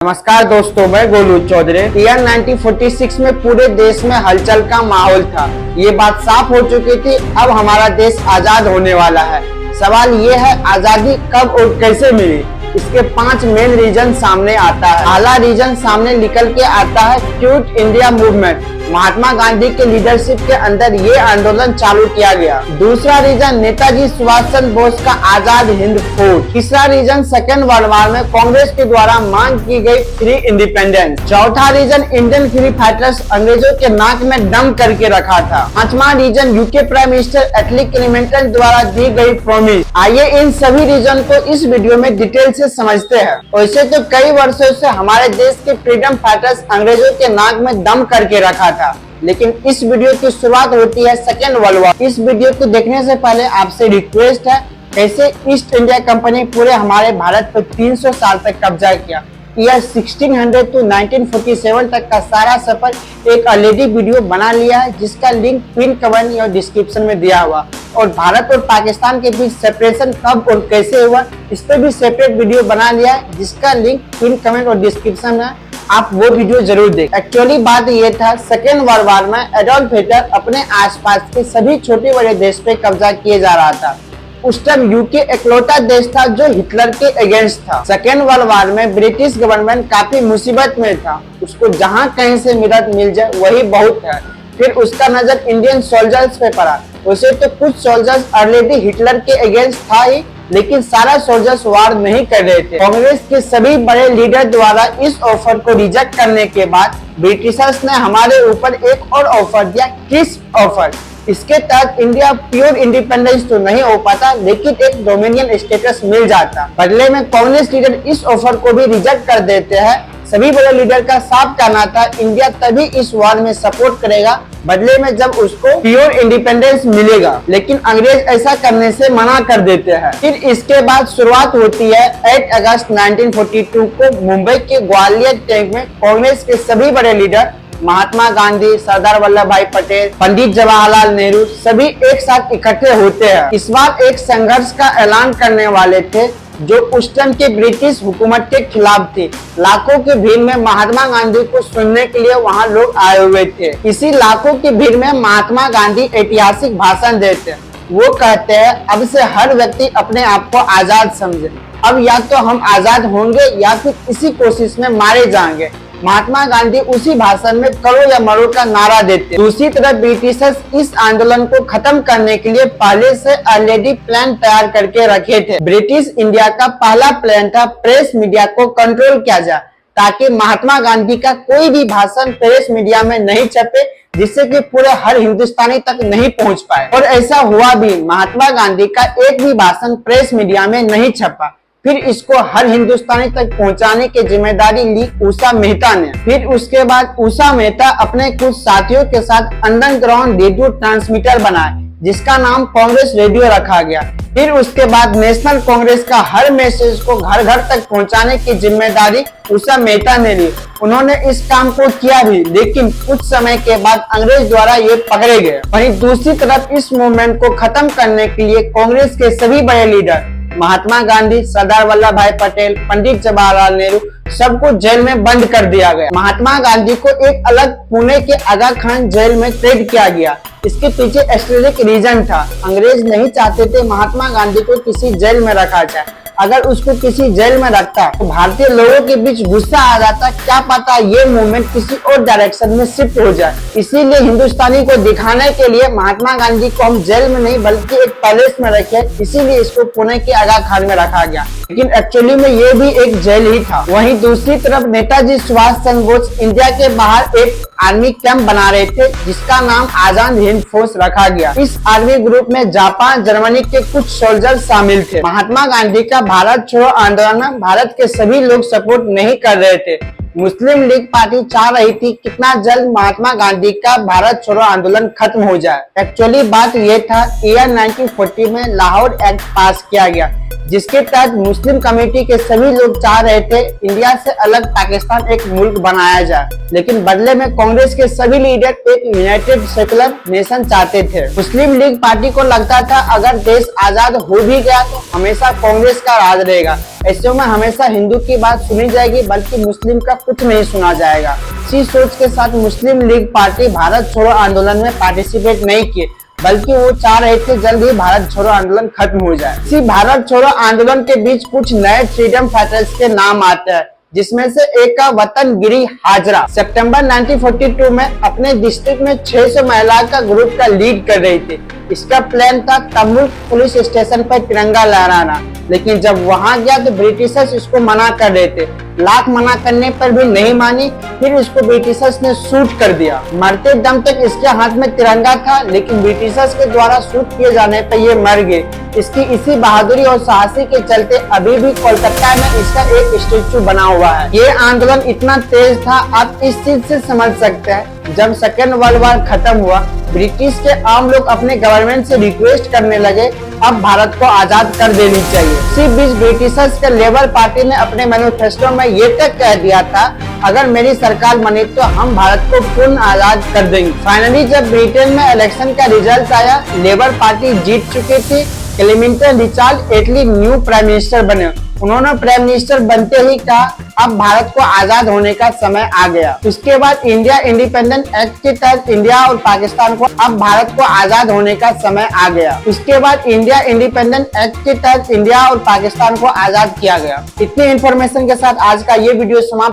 नमस्कार दोस्तों, मैं गोलू चौधरी। ईयर 1946 में पूरे देश में हलचल का माहौल था। ये बात साफ हो चुकी थी, अब हमारा देश आजाद होने वाला है। सवाल ये है, आजादी कब और कैसे मिली? इसके 5 मेन रीजन सामने आता है। पहला रीजन सामने निकल के आता है quit India movement. Mahatma Gandhi के लीडरशिप के अंदर ये आंदोलन चालू किया गया। दूसरा रीजन नेताजी सुभाष चंद्र बोस का आजाद हिंद फौज। तीसरा रीजन सेकेंड वर्ल्ड वॉर में कांग्रेस के द्वारा मांग की गई फ्री इंडिपेंडेंस। चौथा रीजन इंडियन फ्री फाइटर्स अंग्रेजों के नाक में दम करके रखा था। पांचवा रीजन यूके प्राइम मिनिस्टर एटली क्लेमेंटन द्वारा दी गई प्रॉमिस। आइए इन सभी रीजन को इस वीडियो में डिटेल से समझते हैं। वैसे तो कई वर्षों से हमारे देश के फ्रीडम फाइटर्स अंग्रेजों के नाक में दम करके रखा था, लेकिन इस वीडियो की शुरुआत होती है सेकेंड वर्ल्ड वॉर। इस वीडियो को देखने से पहले आपसे रिक्वेस्ट है, कैसे ईस्ट इंडिया कंपनी पूरे हमारे भारत पर 300 साल तक कब्जा किया। ईयर 1600 to 1947 तक का सारा सफर एक ऑलरेडी वीडियो बना लिया है, जिसका लिंक पिन कमेंट और डिस्क्रिप्शन में दिया हुआ। और भारत और पाकिस्तान के बीच सेपरेशन कब और कैसे हुआ, इस पर भी सेपरेट वीडियो बना लिया है, जिसका लिंक पिन कमेंट और डिस्क्रिप्शन में। आप वो वीडियो जरूर देखें। एक्चुअली बात ये था, सेकेंड वर्ल्ड वॉर में एडोल्फ हिटलर अपने आसपास के सभी छोटे बड़े देश पे कब्जा किए जा रहा था। उस टाइम यूके एकलौता देश था जो हिटलर के अगेंस्ट था। सेकेंड वर्ल्ड वॉर में ब्रिटिश गवर्नमेंट काफी मुसीबत में था। उसको जहां कहीं से मदद मिल जाए वही बहुत है। फिर उसका नजर इंडियन सोल्जर्स पे पड़ा। वैसे तो कुछ सोल्जर्स ऑलरेडी हिटलर के अगेंस्ट था ही, लेकिन सारा सोल्जर्स वार नहीं कर रहे थे। कांग्रेस के सभी बड़े लीडर द्वारा इस ऑफर को रिजेक्ट करने के बाद ब्रिटिशर्स ने हमारे ऊपर एक और ऑफर दिया, क्रिस्प ऑफर। इसके तहत इंडिया प्योर इंडिपेंडेंस तो नहीं हो पाता, लेकिन एक डोमिनियन स्टेटस मिल जाता। बदले में कम्युनिस्ट लीडर इस ऑफर को भी रिजेक्ट कर देते हैं। सभी बड़े लीडर का साफ कहना था, इंडिया तभी इस वॉर में सपोर्ट करेगा बदले में जब उसको प्योर इंडिपेंडेंस मिलेगा, लेकिन अंग्रेज ऐसा करने से मना कर देते हैं। फिर इसके बाद शुरुआत होती है 8 अगस्त 1942 को मुंबई के ग्वालियर टैंक में कांग्रेस के सभी बड़े लीडर महात्मा गांधी, सरदार वल्लभ भाई पटेल, पंडित जवाहरलाल नेहरू सभी एक साथ इकट्ठे होते हैं। इस बार एक संघर्ष का ऐलान करने वाले थे जो उस टाइम के ब्रिटिश हुकूमत के खिलाफ थे। लाखों की भीड़ में महात्मा गांधी को सुनने के लिए वहां लोग आए हुए थे। इसी लाखों की भीड़ में महात्मा गांधी ऐतिहासिक भाषण देते। वो कहते हैं, अब से हर व्यक्ति अपने आप को आजाद समझे। अब या तो हम आजाद होंगे या फिर इसी कोशिश में मारे जाएंगे। महात्मा गांधी उसी भाषण में करो या मरो का नारा देते। दूसरी तरफ ब्रिटिशर्स इस आंदोलन को खत्म करने के लिए पहले से ऑलरेडी प्लान तैयार करके रखे थे। ब्रिटिश इंडिया का पहला प्लान था प्रेस मीडिया को कंट्रोल किया जाए, ताकि महात्मा गांधी का कोई भी भाषण प्रेस मीडिया में नहीं छपे, जिससे कि पूरे हर हिंदुस्तानी तक नहीं पहुंच पाए। और ऐसा हुआ भी, महात्मा गांधी का एक भी भाषण प्रेस मीडिया में नहीं छपा। फिर इसको हर हिंदुस्तानी तक पहुंचाने की जिम्मेदारी ली उषा मेहता ने। फिर उसके बाद उषा मेहता अपने कुछ साथियों के साथ अंडरग्राउंड रेडियो ट्रांसमीटर बनाए, जिसका नाम कांग्रेस रेडियो रखा गया। फिर उसके बाद नेशनल कांग्रेस का हर मैसेज को घर घर तक पहुंचाने की जिम्मेदारी उषा मेहता ने ली। उन्होंने इस काम को किया भी, लेकिन कुछ समय के बाद अंग्रेज द्वारा ये पकड़े गए। वहीं दूसरी तरफ इस मूवमेंट को खत्म करने के लिए कांग्रेस के सभी बड़े लीडर महात्मा गांधी, सरदार वल्लभ भाई पटेल, पंडित जवाहरलाल नेहरू सबको जेल में बंद कर दिया गया। महात्मा गांधी को एक अलग पुणे के आगा खान जेल में कैद किया गया। इसके पीछे स्ट्रेटेजिक रीजन था। अंग्रेज नहीं चाहते थे महात्मा गांधी को किसी जेल में रखा जाए। अगर उसको किसी जेल में रखता तो भारतीय लोगों के बीच गुस्सा आ जाता, क्या पता ये मूवमेंट किसी और डायरेक्शन में शिफ्ट हो जाए। इसीलिए हिंदुस्तानी को दिखाने के लिए महात्मा गांधी को हम जेल में नहीं बल्कि एक पैलेस में रखे, इसीलिए इसको पुणे के आगा खान में रखा गया, लेकिन एक्चुअली में ये भी एक जेल ही था। वहीं दूसरी तरफ नेताजी सुभाष चंद्र बोस इंडिया के बाहर एक आर्मी कैंप बना रहे थे, जिसका नाम आजाद हिंद फौज रखा गया। इस आर्मी ग्रुप में जापान, जर्मनी के कुछ सोल्जर शामिल थे। महात्मा गांधी का भारत छोड़ो आंदोलन में भारत के सभी लोग सपोर्ट नहीं कर रहे थे। मुस्लिम लीग पार्टी चाह रही थी कितना जल्द महात्मा गांधी का भारत छोड़ो आंदोलन खत्म हो जाए। एक्चुअली बात यह था, ईयर 1940 में लाहौर एक्ट पास किया गया, जिसके तहत मुस्लिम कमेटी के सभी लोग चाह रहे थे इंडिया से अलग पाकिस्तान एक मुल्क बनाया जाए, लेकिन बदले में कांग्रेस के सभी लीडर एक यूनाइटेड सेकुलर नेशन चाहते थे। मुस्लिम लीग पार्टी को लगता था अगर देश आजाद हो भी गया तो हमेशा कांग्रेस का राज रहेगा, ऐसे में हमेशा हिंदू की बात सुनी जाएगी बल्कि मुस्लिम का कुछ नहीं सुना जाएगा। इसी सोच के साथ मुस्लिम लीग पार्टी भारत छोड़ो आंदोलन में पार्टिसिपेट नहीं किए, बल्कि वो चाह रहे थे जल्द ही भारत छोड़ो आंदोलन खत्म हो जाए। इसी भारत छोड़ो आंदोलन के बीच कुछ नए फ्रीडम फाइटर्स के नाम आते हैं, जिसमें से एक का वतन गिरी हाजरा सितंबर 1942 में अपने डिस्ट्रिक्ट में 600 महिला का ग्रुप का लीड कर रही थी। इसका प्लान था तमुल पुलिस स्टेशन पर तिरंगा लहराना, लेकिन जब वहां गया तो ब्रिटिशर्स इसको मना कर रहे थे। लाख मना करने पर भी नहीं मानी, फिर इसको ब्रिटिशर्स ने शूट कर दिया। मरते दम तक इसके हाथ में तिरंगा था, लेकिन ब्रिटिशर्स के द्वारा शूट किए जाने पर ये मर गए। इसकी इसी बहादुरी और साहसी के चलते अभी भी कोलकाता में इसका एक स्टेचू बना हुआ है। ये आंदोलन इतना तेज था, आप इस चीज से समझ सकते हैं, जब सेकेंड वर्ल्ड वॉर खत्म हुआ ब्रिटिश के आम लोग अपने गवर्नमेंट से रिक्वेस्ट करने लगे अब भारत को आजाद कर देनी चाहिए। इसी बीच ब्रिटिशर्स के लेबर पार्टी ने अपने मैनिफेस्टो में ये तक कह दिया था अगर मेरी सरकार बनी तो हम भारत को पूर्ण आजाद कर देंगे। फाइनली जब ब्रिटेन में इलेक्शन का रिजल्ट आया, लेबर पार्टी जीत चुकी थी। क्लेमेंटन रिचार्ड एटली न्यू प्राइम मिनिस्टर बने। उन्होंने प्राइम मिनिस्टर बनते ही कहा अब भारत को आजाद होने का समय आ गया। उसके बाद इंडिया इंडिपेंडेंट एक्ट के तहत इंडिया और पाकिस्तान को अब भारत को आजाद होने का समय आ गया। उसके बाद इंडिया इंडिपेंडेंट एक्ट के तहत इंडिया और पाकिस्तान को आजाद किया गया। इतनी इन्फॉर्मेशन के साथ आज का ये वीडियो समाप्त।